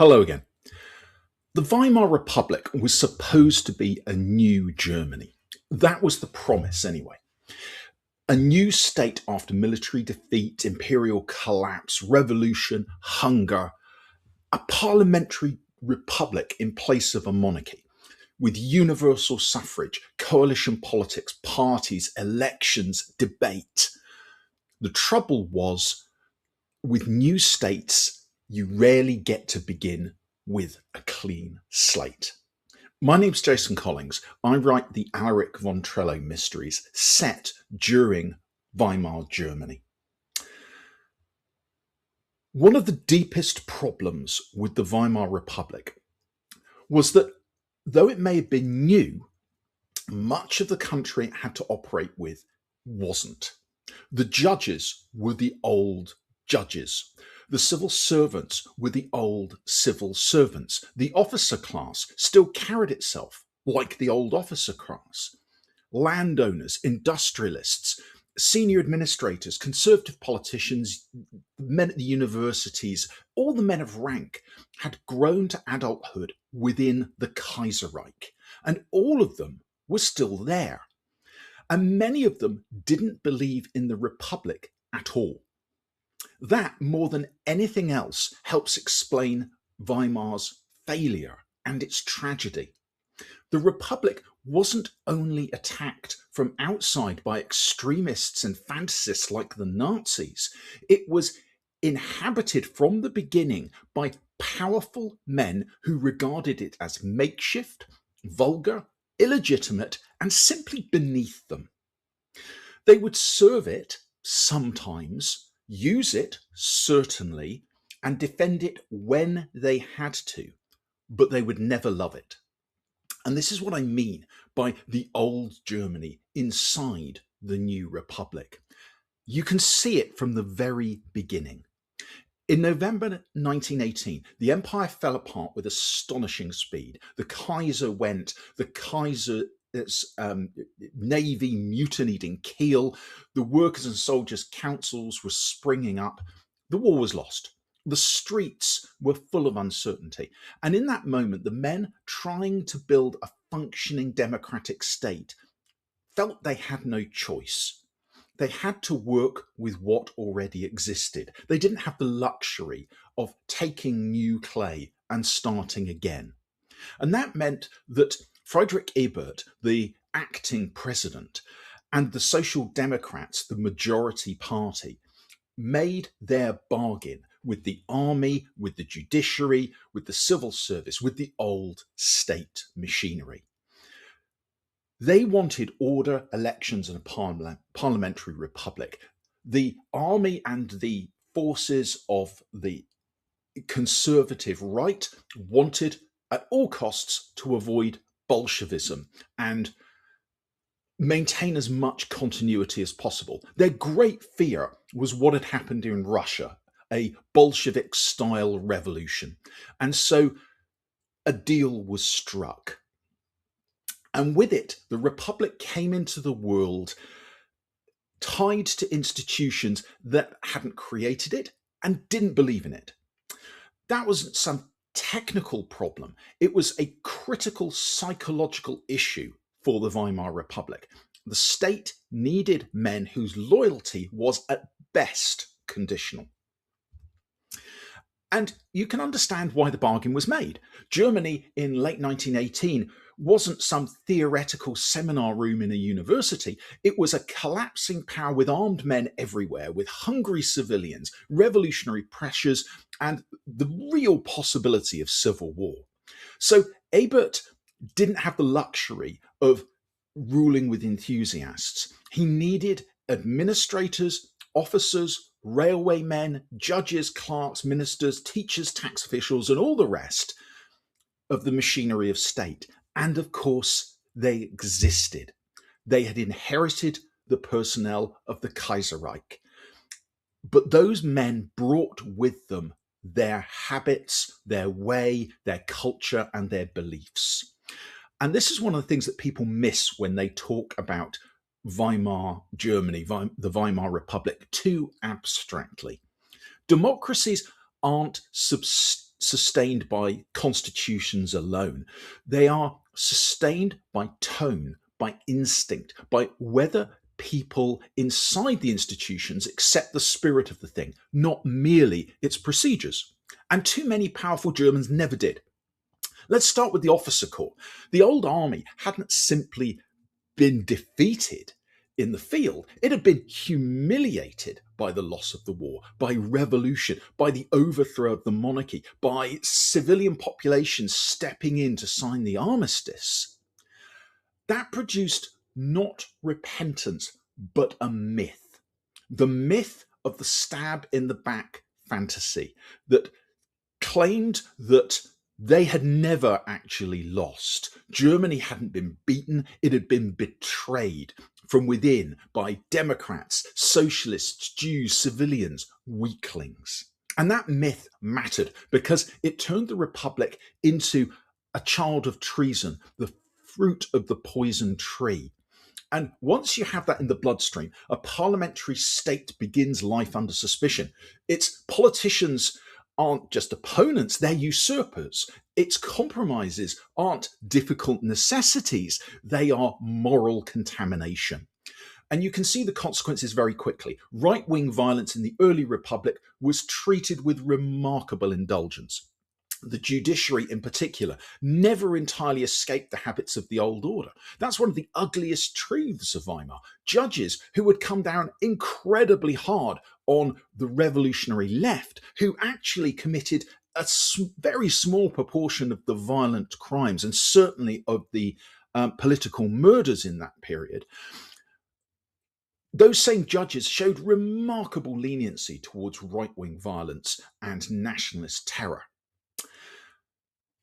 Hello again. The Weimar Republic was supposed to be a new Germany. That was the promise, anyway. A new state after military defeat, imperial collapse, revolution, hunger, a parliamentary republic in place of a monarchy, with universal suffrage, coalition politics, parties, elections, debate. The trouble was, with new states, you rarely get to begin with a clean slate. My name's Jason Collings. I write the Alaric von Trelow Mysteries set during Weimar Germany. One of the deepest problems with the Weimar Republic was that though it may have been new, much of the country it had to operate with wasn't. The judges were the old judges. The civil servants were the old civil servants. The officer class still carried itself like the old officer class. Landowners, industrialists, senior administrators, conservative politicians, men at the universities, all the men of rank had grown to adulthood within the Kaiserreich, and all of them were still there. And many of them didn't believe in the Republic at all. That, more than anything else, helps explain Weimar's failure and its tragedy. The Republic wasn't only attacked from outside by extremists and fantasists like the Nazis, it was inhabited from the beginning by powerful men who regarded it as makeshift, vulgar, illegitimate, and simply beneath them. They would serve it sometimes, use it, certainly, and defend it when they had to, but they would never love it. And this is what I mean by the old Germany inside the new republic. You can see it from the very beginning. In November 1918, the empire fell apart with astonishing speed. The Kaiser went, the Kaiser's navy mutinied in Kiel, the workers' and soldiers' councils were springing up. The war was lost. The streets were full of uncertainty. And in that moment, the men trying to build a functioning democratic state felt they had no choice. They had to work with what already existed. They didn't have the luxury of taking new clay and starting again. And that meant that Friedrich Ebert, the acting president, and the Social Democrats, the majority party, made their bargain with the army, with the judiciary, with the civil service, with the old state machinery. They wanted order, elections, and a parliamentary republic. The army and the forces of the conservative right wanted at all costs to avoid Bolshevism and maintain as much continuity as possible. Their great fear was what had happened in Russia, a Bolshevik-style revolution. And so a deal was struck. And with it, the Republic came into the world tied to institutions that hadn't created it and didn't believe in it. That wasn't some technical problem. It was a critical psychological issue for the Weimar Republic. The state needed men whose loyalty was at best conditional. And you can understand why the bargain was made. Germany in late 1918 wasn't some theoretical seminar room in a university. It was a collapsing power with armed men everywhere, with hungry civilians, revolutionary pressures, and the real possibility of civil war. So Ebert didn't have the luxury of ruling with enthusiasts. He needed administrators, officers, railwaymen, judges, clerks, ministers, teachers, tax officials, and all the rest of the machinery of state. And of course, they existed. They had inherited the personnel of the Kaiserreich. But those men brought with them their habits, their way, their culture, and their beliefs. And this is one of the things that people miss when they talk about Weimar Germany, the Weimar Republic, too abstractly. Democracies aren't sustained by constitutions alone. They are sustained by tone, by instinct, by whether people inside the institutions accept the spirit of the thing, not merely its procedures. And too many powerful Germans never did. Let's start with the officer corps. The old army hadn't simply been defeated in the field, it had been humiliated by the loss of the war, by revolution, by the overthrow of the monarchy, by civilian populations stepping in to sign the armistice. That produced not repentance, but a myth. The myth of the stab in the back fantasy that claimed that they had never actually lost. Germany hadn't been beaten, it had been betrayed from within by Democrats, socialists, Jews, civilians, weaklings. And that myth mattered because it turned the Republic into a child of treason, the fruit of the poison tree. And once you have that in the bloodstream, a parliamentary state begins life under suspicion. Its politicians aren't just opponents, they're usurpers. Its compromises aren't difficult necessities, they are moral contamination. And you can see the consequences very quickly. Right-wing violence in the early Republic was treated with remarkable indulgence. The judiciary in particular never entirely escaped the habits of the old order. That's one of the ugliest truths of Weimar. Judges who would come down incredibly hard on the revolutionary left, who actually committed a very small proportion of the violent crimes and certainly of the political murders in that period. Those same judges showed remarkable leniency towards right-wing violence and nationalist terror.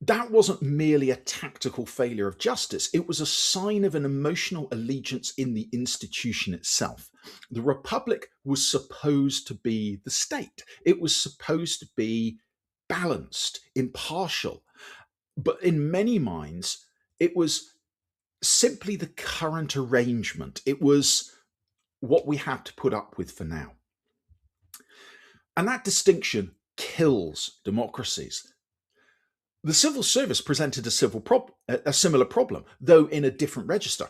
That wasn't merely a tactical failure of justice, it was a sign of an emotional allegiance in the institution itself. The Republic was supposed to be the state, it was supposed to be balanced, impartial, but in many minds, it was simply the current arrangement. It was what we have to put up with for now. And that distinction kills democracies. The civil service presented a similar problem, though in a different register.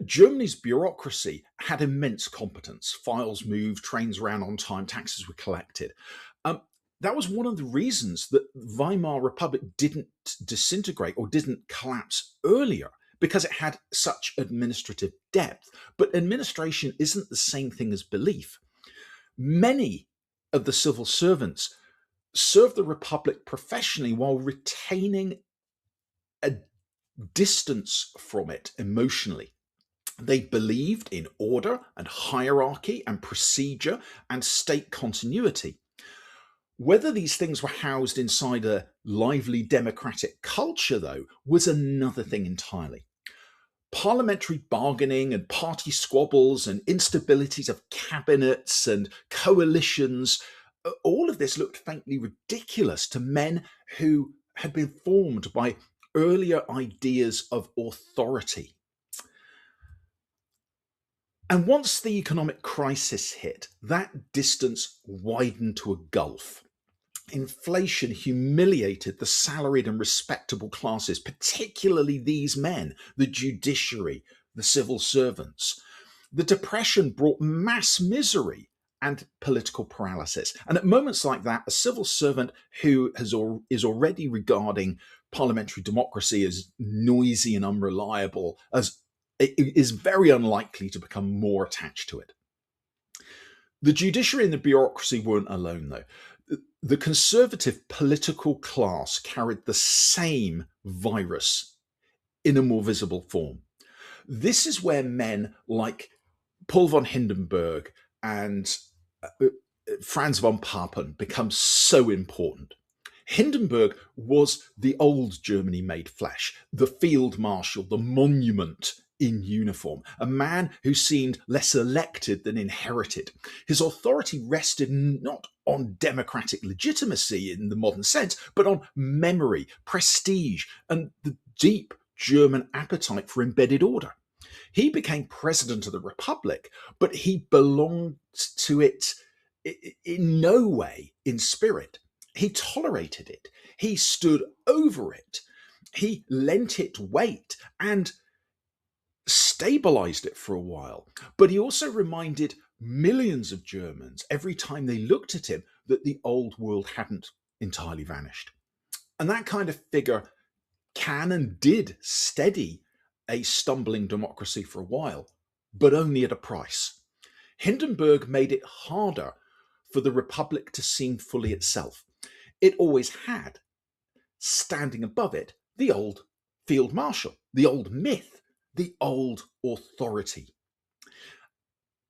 Germany's bureaucracy had immense competence. Files moved, trains ran on time, taxes were collected. That was one of the reasons that Weimar Republic didn't disintegrate or didn't collapse earlier, because it had such administrative depth. But administration isn't the same thing as belief. Many of the civil servants served the Republic professionally while retaining a distance from it emotionally. They believed in order and hierarchy and procedure and state continuity. Whether these things were housed inside a lively democratic culture, though, was another thing entirely. Parliamentary bargaining and party squabbles and instabilities of cabinets and coalitions, all of this looked faintly ridiculous to men who had been formed by earlier ideas of authority. And once the economic crisis hit, that distance widened to a gulf. Inflation humiliated the salaried and respectable classes, particularly these men, the judiciary, the civil servants. The Depression brought mass misery and political paralysis. And at moments like that, a civil servant who is already regarding parliamentary democracy as noisy and unreliable is very unlikely to become more attached to it. The judiciary and the bureaucracy weren't alone, though. The conservative political class carried the same virus in a more visible form. This is where men like Paul von Hindenburg and Franz von Papen become so important. Hindenburg was the old Germany made flesh, the field marshal, the monument in uniform, a man who seemed less elected than inherited. His authority rested not on democratic legitimacy in the modern sense, but on memory, prestige, and the deep German appetite for embedded order. He became president of the Republic, but he belonged to it in no way in spirit. He tolerated it. He stood over it. He lent it weight and stabilized it for a while. But he also reminded millions of Germans every time they looked at him that the old world hadn't entirely vanished. And that kind of figure can and did steady a stumbling democracy for a while, but only at a price. Hindenburg made it harder for the Republic to seem fully itself. It always had, standing above it, the old field marshal, the old myth, the old authority.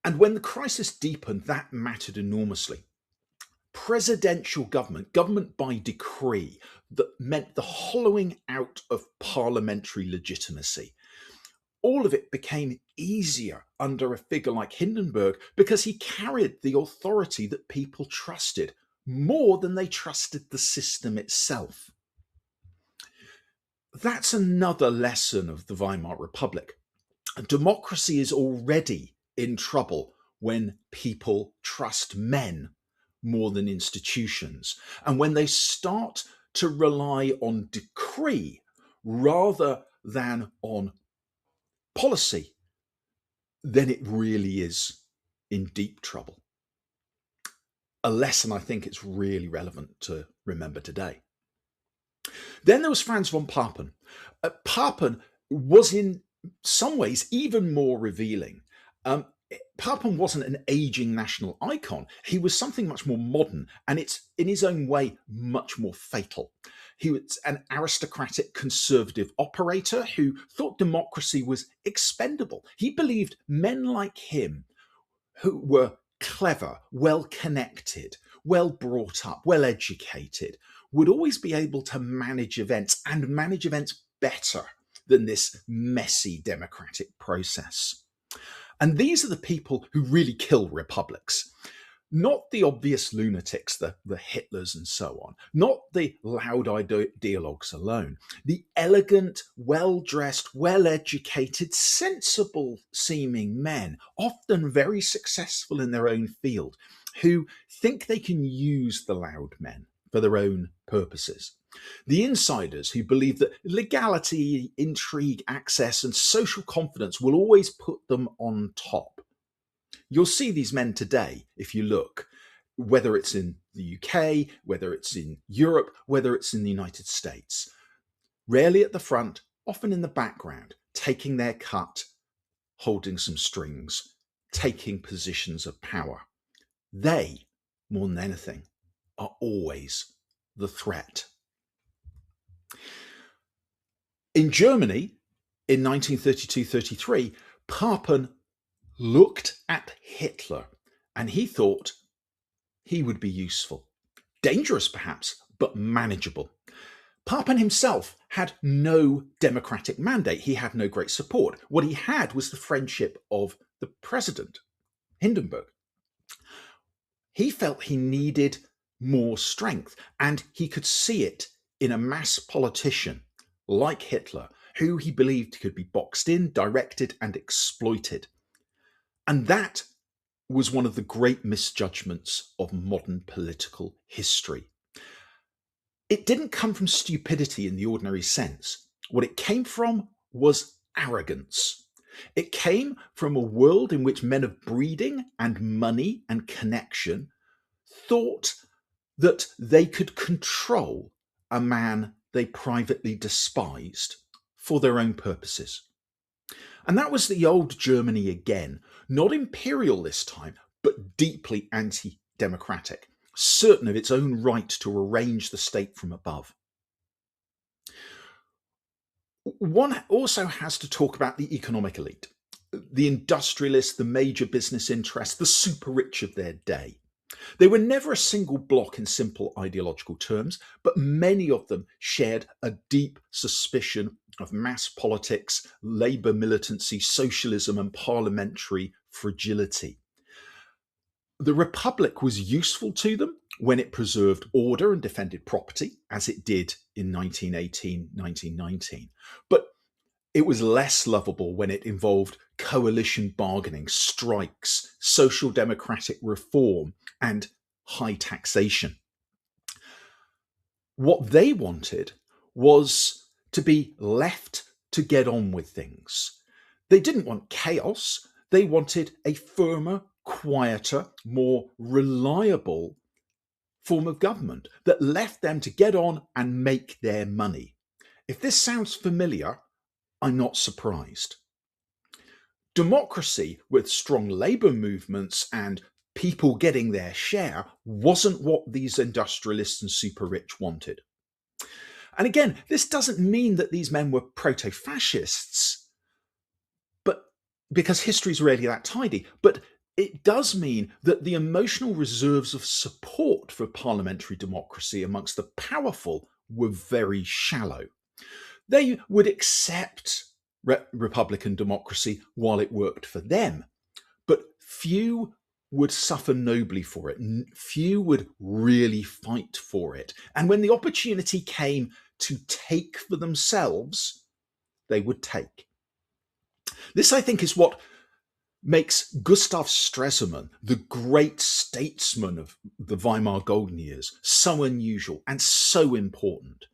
And when the crisis deepened, that mattered enormously. Presidential government by decree, that meant the hollowing out of parliamentary legitimacy. All of it became easier under a figure like Hindenburg because he carried the authority that people trusted more than they trusted the system itself. That's another lesson of the Weimar Republic. Democracy is already in trouble when people trust men more than institutions, and when they start to rely on decree rather than on policy, then it really is in deep trouble. A lesson I think it's really relevant to remember today. Then there was Franz von Papen. Papen was in some ways even more revealing. Papen wasn't an aging national icon. He was something much more modern, and it's in his own way much more fatal. He was an aristocratic conservative operator who thought democracy was expendable. He believed men like him, who were clever, well connected, well brought up, well educated, would always be able to manage events and manage events better than this messy democratic process. And these are the people who really kill republics. Not the obvious lunatics, the Hitlers and so on, not the loud ideologues alone, the elegant, well-dressed, well-educated, sensible-seeming men, often very successful in their own field, who think they can use the loud men for their own purposes. The insiders who believe that legality, intrigue, access, and social confidence will always put them on top. You'll see these men today if you look, whether it's in the UK, whether it's in Europe, whether it's in the United States. Rarely at the front, often in the background, taking their cut, holding some strings, taking positions of power. They, more than anything, are always the threat. In Germany, in 1932-33, Papen looked at Hitler and he thought he would be useful. Dangerous perhaps, but manageable. Papen himself had no democratic mandate. He had no great support. What he had was the friendship of the president, Hindenburg. He felt he needed more strength, and he could see it in a mass politician like Hitler, who he believed could be boxed in, directed, and exploited. And that was one of the great misjudgments of modern political history. It didn't come from stupidity in the ordinary sense. What it came from was arrogance. It came from a world in which men of breeding and money and connection thought that they could control a man they privately despised for their own purposes. And that was the old Germany again, not imperial this time, but deeply anti-democratic, certain of its own right to arrange the state from above. One also has to talk about the economic elite, the industrialists, the major business interests, the super rich of their day. They were never a single bloc in simple ideological terms, but many of them shared a deep suspicion of mass politics, labour militancy, socialism, and parliamentary fragility. The Republic was useful to them when it preserved order and defended property, as it did in 1918, 1919. But it was less lovable when it involved coalition bargaining, strikes, social democratic reform, and high taxation. What they wanted was to be left to get on with things. They didn't want chaos. They wanted a firmer, quieter, more reliable form of government that left them to get on and make their money. If this sounds familiar, I'm not surprised. Democracy with strong labour movements and people getting their share wasn't what these industrialists and super rich wanted. And again, this doesn't mean that these men were proto fascists, but because history's rarely that tidy, but it does mean that the emotional reserves of support for parliamentary democracy amongst the powerful were very shallow. They would accept Republican democracy while it worked for them, but few would suffer nobly for it. Few would really fight for it. And when the opportunity came to take for themselves, they would take. This, I think, is what makes Gustav Stresemann, the great statesman of the Weimar Golden Years, so unusual and so important.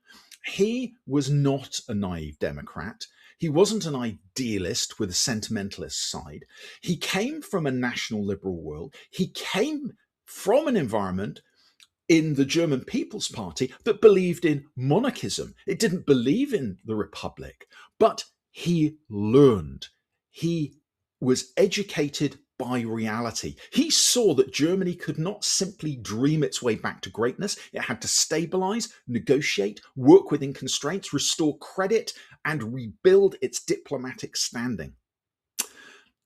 He was not a naive Democrat. He wasn't an idealist with a sentimentalist side. He came from a national liberal world. He came from an environment in the German People's Party that believed in monarchism. It didn't believe in the Republic, but he learned. He was educated by reality. He saw that Germany could not simply dream its way back to greatness. It had to stabilize, negotiate, work within constraints, restore credit, and rebuild its diplomatic standing.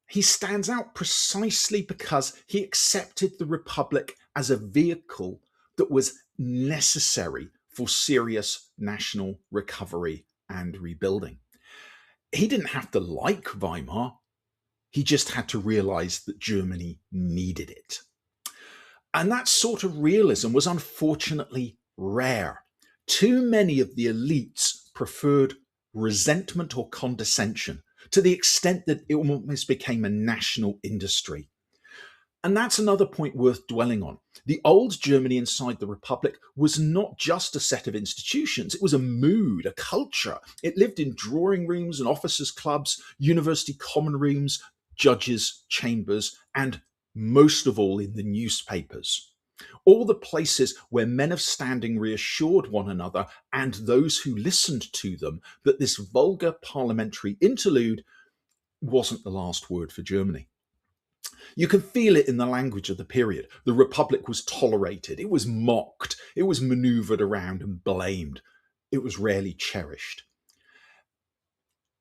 He stands out precisely because he accepted the Republic as a vehicle that was necessary for serious national recovery and rebuilding. He didn't have to like Weimar. He just had to realize that Germany needed it. And that sort of realism was unfortunately rare. Too many of the elites preferred resentment or condescension to the extent that it almost became a national industry. And that's another point worth dwelling on. The old Germany inside the Republic was not just a set of institutions, it was a mood, a culture. It lived in drawing rooms and officers' clubs, university common rooms, judges' chambers, and most of all in the newspapers. All the places where men of standing reassured one another and those who listened to them that this vulgar parliamentary interlude wasn't the last word for Germany. You can feel it in the language of the period. The Republic was tolerated, it was mocked, it was manoeuvred around and blamed. It was rarely cherished.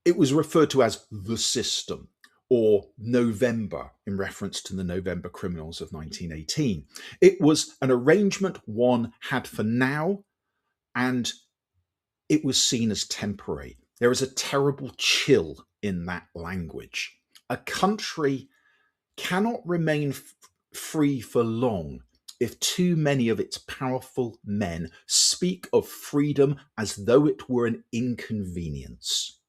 It was referred to as the system, or November, in reference to the November criminals of 1918. It was an arrangement one had for now, and it was seen as temporary. There is a terrible chill in that language. A country cannot remain free for long if too many of its powerful men speak of freedom as though it were an inconvenience.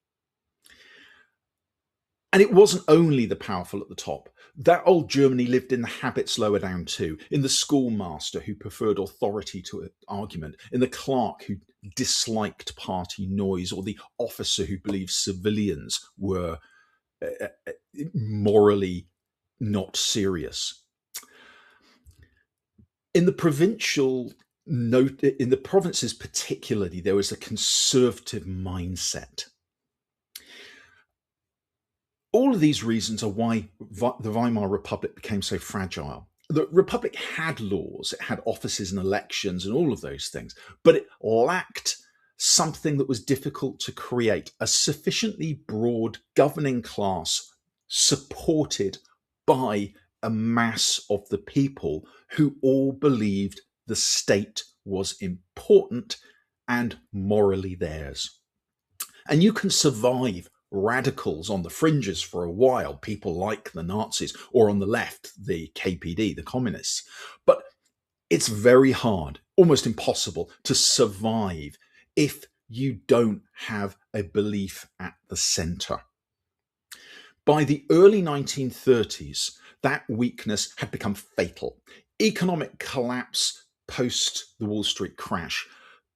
And it wasn't only the powerful at the top. That old Germany lived in the habits lower down too, in the schoolmaster who preferred authority to argument, in the clerk who disliked party noise, or the officer who believed civilians were morally not serious. In the provinces particularly, there was a conservative mindset. All of these reasons are why the Weimar Republic became so fragile. The Republic had laws, it had offices and elections and all of those things, but it lacked something that was difficult to create, a sufficiently broad governing class supported by a mass of the people who all believed the state was important and morally theirs. And you can survive radicals on the fringes for a while, people like the Nazis, or on the left, the KPD, the communists. But it's very hard, almost impossible, to survive if you don't have a belief at the center. By the early 1930s, that weakness had become fatal. Economic collapse post the Wall Street crash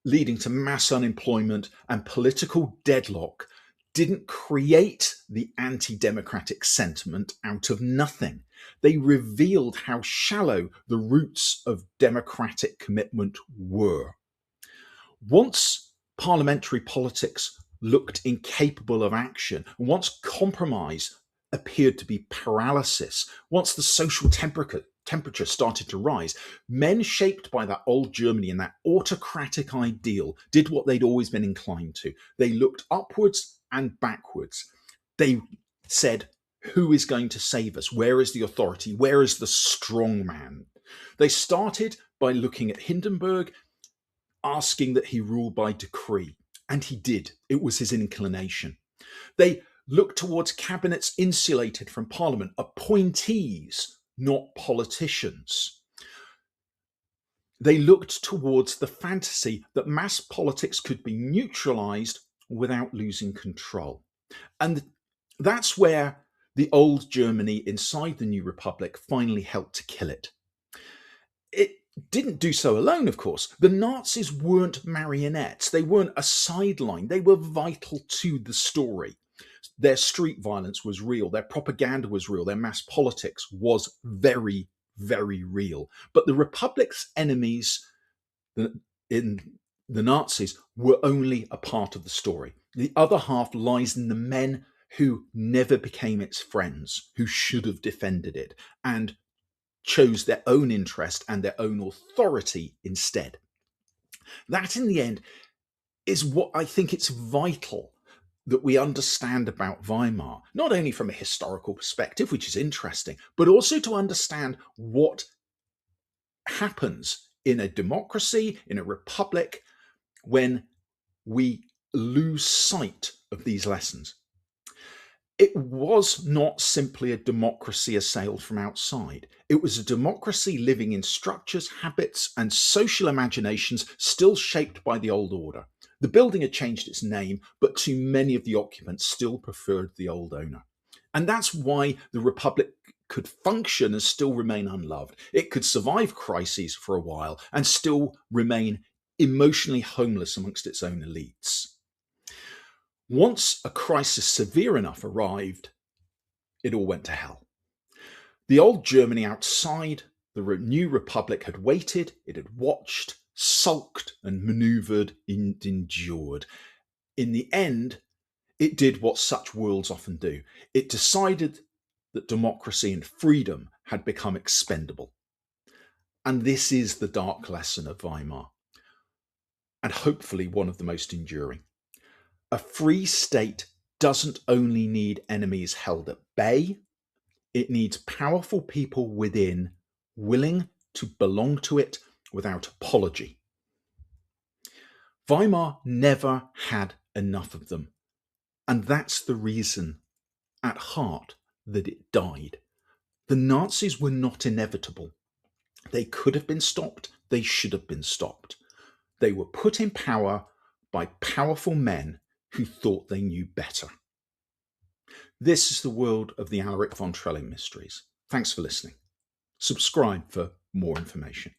leading to mass unemployment and political deadlock, didn't create the anti-democratic sentiment out of nothing. They revealed how shallow the roots of democratic commitment were. Once parliamentary politics looked incapable of action, and once compromise appeared to be paralysis, once the social temperature started to rise, men shaped by that old Germany and that autocratic ideal did what they'd always been inclined to. They looked upwards and backwards. They said, who is going to save us? Where is the authority? Where is the strong man? They started by looking at Hindenburg, asking that he rule by decree. And he did. It was his inclination. They looked towards cabinets insulated from parliament, appointees, not politicians. They looked towards the fantasy that mass politics could be neutralized without losing control. And that's where the old Germany inside the new republic finally helped to kill it. It didn't do so alone, of course. The Nazis weren't marionettes. They weren't a sideline. They were vital to the story. Their street violence was real. Their propaganda was real. Their mass politics was very, very real. But the Republic's enemies, in the Nazis, were only a part of the story. The other half lies in the men who never became its friends, who should have defended it, and chose their own interest and their own authority instead. That, in the end, is what I think it's vital that we understand about Weimar, not only from a historical perspective, which is interesting, but also to understand what happens in a democracy, in a republic, when we lose sight of these lessons. It was not simply a democracy assailed from outside. It was a democracy living in structures, habits, and social imaginations still shaped by the old order. The building had changed its name, but too many of the occupants still preferred the old owner. And that's why the Republic could function and still remain unloved. It could survive crises for a while and still remain emotionally homeless amongst its own elites. Once a crisis severe enough arrived, it all went to hell. The old Germany outside the new republic had waited, it had watched, sulked and maneuvered and endured. In the end, it did what such worlds often do. It decided that democracy and freedom had become expendable. And this is the dark lesson of Weimar, and hopefully one of the most enduring. A free state doesn't only need enemies held at bay, it needs powerful people within willing to belong to it without apology. Weimar never had enough of them, and that's the reason at heart that it died. The Nazis were not inevitable. They could have been stopped, they should have been stopped. They were put in power by powerful men who thought they knew better. This is the world of the Alaric von Trelow Mysteries. Thanks for listening. Subscribe for more information.